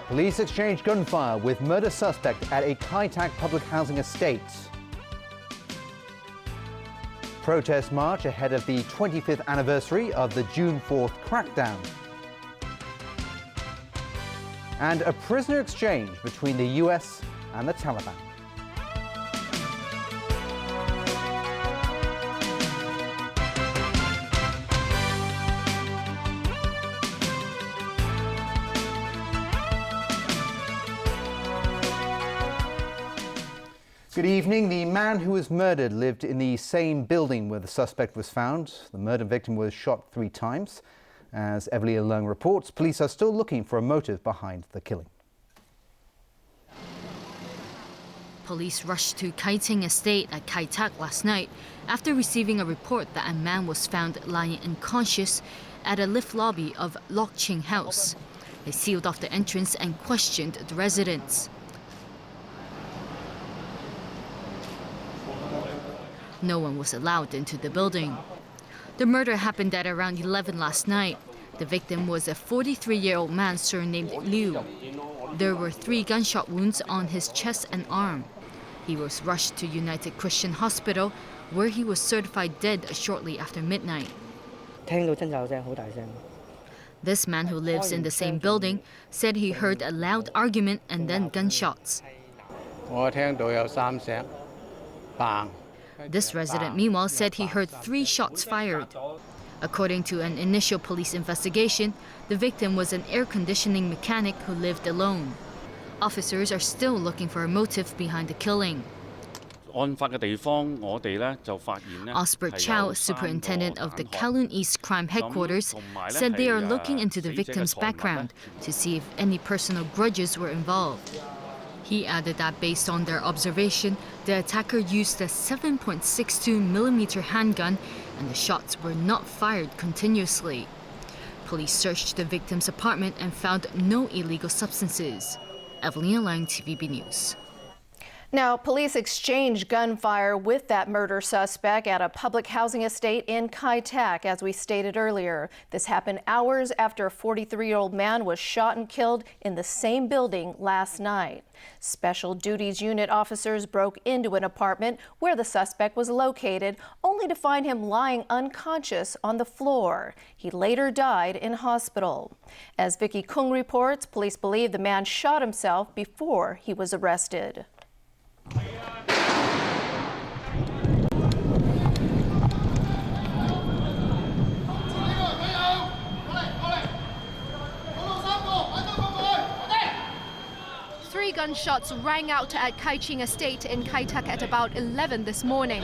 Police exchanged gunfire with murder suspect at a Kai Tak public housing estate. Protest march ahead of the 25th anniversary of the June 4th crackdown. And a prisoner exchange between the US and the Taliban. Good evening. The man who was murdered lived in the same building where the suspect was found. The murder victim was shot 3 times. As Evelina Leung reports, police are still looking for a motive behind the killing. Police rushed to Kai Ting Estate at Kai Tak last night after receiving a report that a man was found lying unconscious at a lift lobby of Lok Ching House. They sealed off the entrance and questioned the residents. No one was allowed into the building. The murder happened at around 11 last night. The victim was a 43-year-old man surnamed Liu. There were 3 gunshot wounds on his chest and arm. He was rushed to United Christian Hospital, where he was certified dead shortly after midnight. This man, who lives in the same building, said he heard a loud argument and then gunshots. This resident, meanwhile, said he heard 3 shots fired. According to an initial police investigation, the victim was an air conditioning mechanic who lived alone. Officers are still looking for a motive behind the killing. Osbert Chow, superintendent of the Kowloon East Crime Headquarters, said they are looking into the victim's background to see if any personal grudges were involved. He added that based on their observation, the attacker used a 7.62mm handgun and the shots were not fired continuously. Police searched the victim's apartment and found no illegal substances. Evelina Leung, TVB News. Now, police exchanged gunfire with that murder suspect at a public housing estate in Kai Tak, as we stated earlier. This happened hours after a 43-year-old man was shot and killed in the same building last night. Special Duties Unit officers broke into an apartment where the suspect was located, only to find him lying unconscious on the floor. He later died in hospital. As Vicky Kung reports, police believe the man shot himself before he was arrested. Three gunshots rang out at Kai Ching Estate in Kai Tak at about 11 this morning.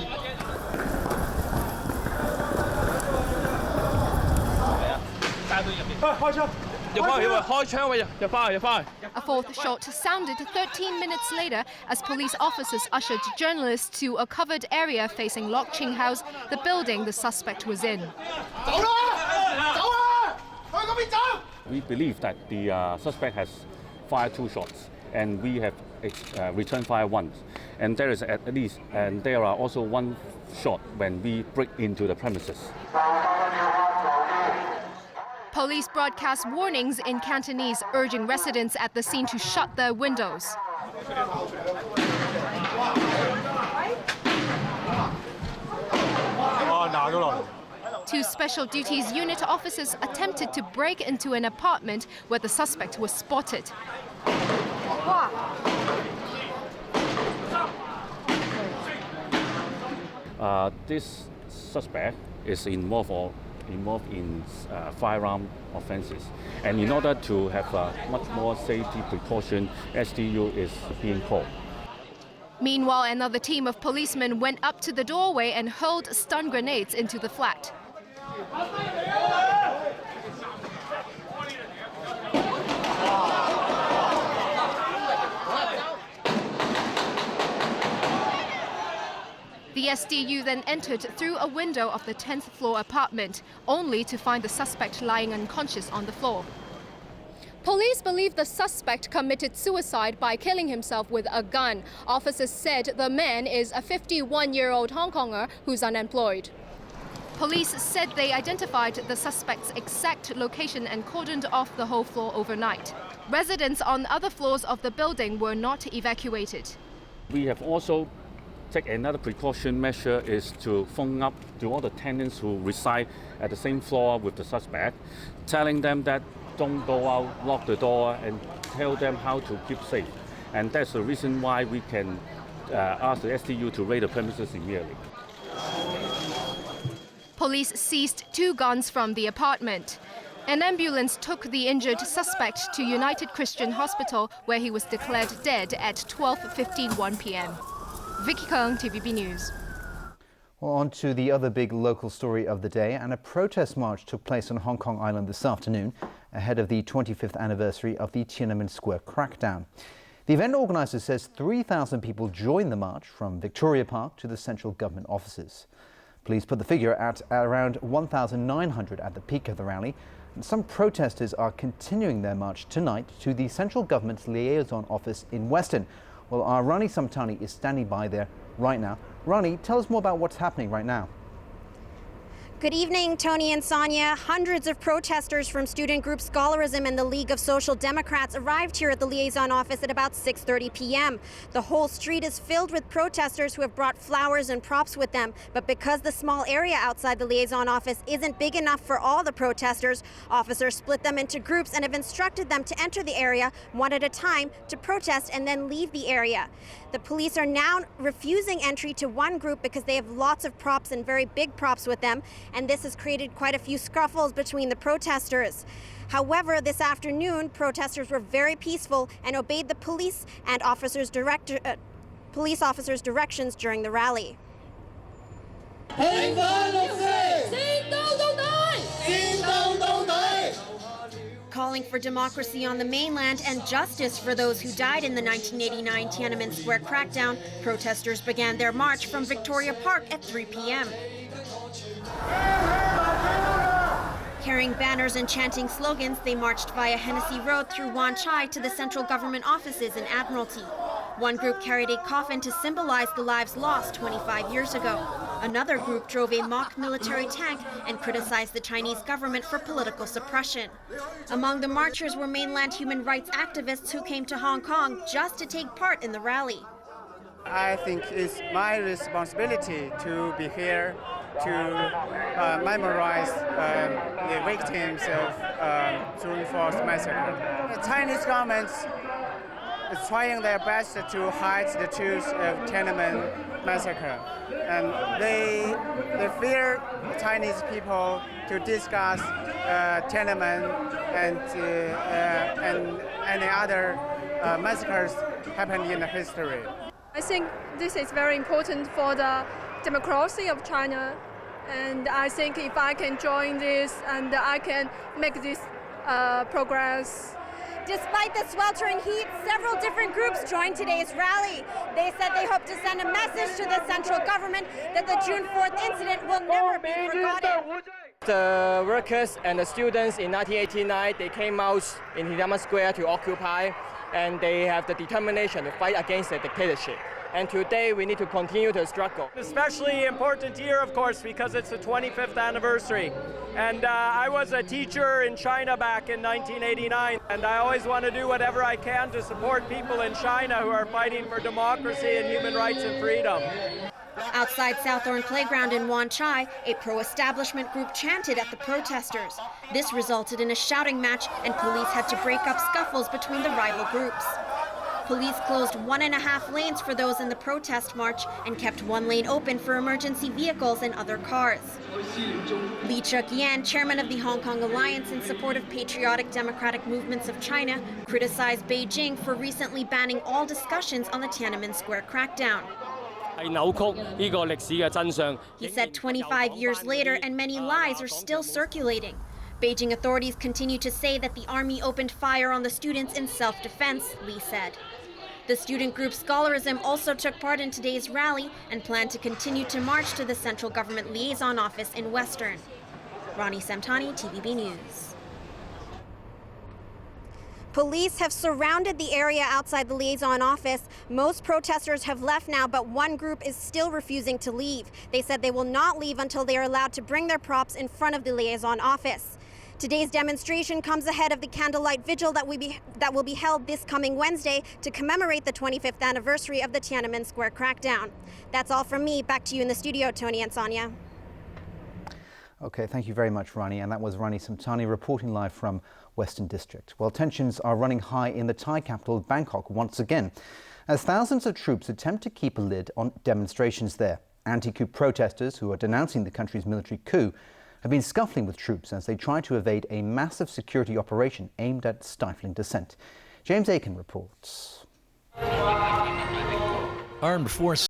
A fourth shot sounded 13 minutes later as police officers ushered journalists to a covered area facing Lok Ching House, the building the suspect was in. We believe that the suspect has fired 2 shots, and we have returned fire once. And there is and there are also 1 shot when we break into the premises. Police broadcast warnings in Cantonese, urging residents at the scene to shut their windows. 2 Special Duties Unit officers attempted to break into an apartment where the suspect was spotted. This suspect is involved in firearm offences, and in order to have much more safety precaution, SDU is being called. Meanwhile, another team of policemen went up to the doorway and hurled stun grenades into the flat. The SDU then entered through a window of the 10th floor apartment, only to find the suspect lying unconscious on the floor. Police believe the suspect committed suicide by killing himself with a gun. Officers said the man is a 51-year-old Hong Konger who's unemployed. Police said they identified the suspect's exact location and cordoned off the whole floor overnight. Residents on other floors of the building were not evacuated. We have also taken another precaution measure is to phone up to all the tenants who reside at the same floor with the suspect, telling them that don't go out, lock the door, and tell them how to keep safe. And that's the reason why we can ask the STU to raid the premises immediately. Police seized 2 guns from the apartment. An ambulance took the injured suspect to United Christian Hospital, where he was declared dead at 12:51 p.m. Vicky Kung, TVB News. Well, on to the other big local story of the day, and a protest march took place on Hong Kong Island this afternoon ahead of the 25th anniversary of the Tiananmen Square crackdown. The event organizer says 3,000 people joined the march from Victoria Park to the central government offices. Police put the figure at around 1,900 at the peak of the rally, and some protesters are continuing their march tonight to the central government's liaison office in Weston. Well, our Rani Samtani is standing by there right now. Rani, tell us more about what's happening right now. Good evening, Tony and Sonia. Hundreds of protesters from student group Scholarism and the League of Social Democrats arrived here at the liaison office at about 6:30 p.m. The whole street is filled with protesters who have brought flowers and props with them. But because the small area outside the liaison office isn't big enough for all the protesters, officers split them into groups and have instructed them to enter the area one at a time to protest and then leave the area. The police are now refusing entry to one group because they have lots of props and very big props with them, and this has created quite a few scuffles between the protesters. However, this afternoon, protesters were very peaceful and obeyed the police officers' directions during the rally. Calling for democracy on the mainland and justice for those who died in the 1989 Tiananmen Square crackdown, protesters began their march from Victoria Park at 3 p.m. Carrying banners and chanting slogans, they marched via Hennessy Road through Wan Chai to the central government offices in Admiralty. One group carried a coffin to symbolize the lives lost 25 years ago. Another group drove a mock military tank and criticized the Chinese government for political suppression. Among the marchers were mainland human rights activists who came to Hong Kong just to take part in the rally. I think it's my responsibility to be here to memorize the victims of June 4th massacre. The Chinese government is trying their best to hide the truth of Tiananmen massacre, and they fear Chinese people to discuss Tiananmen and any other massacres happened in the history. I think this is very important for the democracy of China, and I think if I can join this and I can make this progress. Despite the sweltering heat, several different groups joined today's rally. They said they hope to send a message to the central government that the June 4th incident will never be forgotten. The workers and the students in 1989, they came out in Tiananmen Square to occupy, and they have the determination to fight against the dictatorship. And today we need to continue to struggle. Especially important here, of course, because it's the 25th anniversary. And I was a teacher in China back in 1989, and I always want to do whatever I can to support people in China who are fighting for democracy and human rights and freedom. Outside Southorn Playground in Wan Chai, a pro-establishment group chanted at the protesters. This resulted in a shouting match, and police had to break up scuffles between the rival groups. Police closed 1.5 lanes for those in the protest march and kept one lane open for emergency vehicles and other cars. Lee Chuk-yan, chairman of the Hong Kong Alliance in support of patriotic democratic movements of China, criticized Beijing for recently banning all discussions on the Tiananmen Square crackdown. He said 25 years later and many lies are still circulating. Beijing authorities continue to say that the army opened fire on the students in self-defense, Lee said. The student group Scholarism also took part in today's rally and plan to continue to march to the central government liaison office in Western. Rani Samtani, TVB News. Police have surrounded the area outside the liaison office. Most protesters have left now, but one group is still refusing to leave. They said they will not leave until they are allowed to bring their props in front of the liaison office. Today's demonstration comes ahead of the candlelight vigil that will be held this coming Wednesday to commemorate the 25th anniversary of the Tiananmen Square crackdown. That's all from me. Back to you in the studio, Tony and Sonia. Okay, thank you very much, Rani. And that was Rani Samtani reporting live from Western District. Well, tensions are running high in the Thai capital, Bangkok, once again, as thousands of troops attempt to keep a lid on demonstrations there. Anti-coup protesters who are denouncing the country's military coup have been scuffling with troops as they try to evade a massive security operation aimed at stifling dissent. James Aiken reports. Armed forces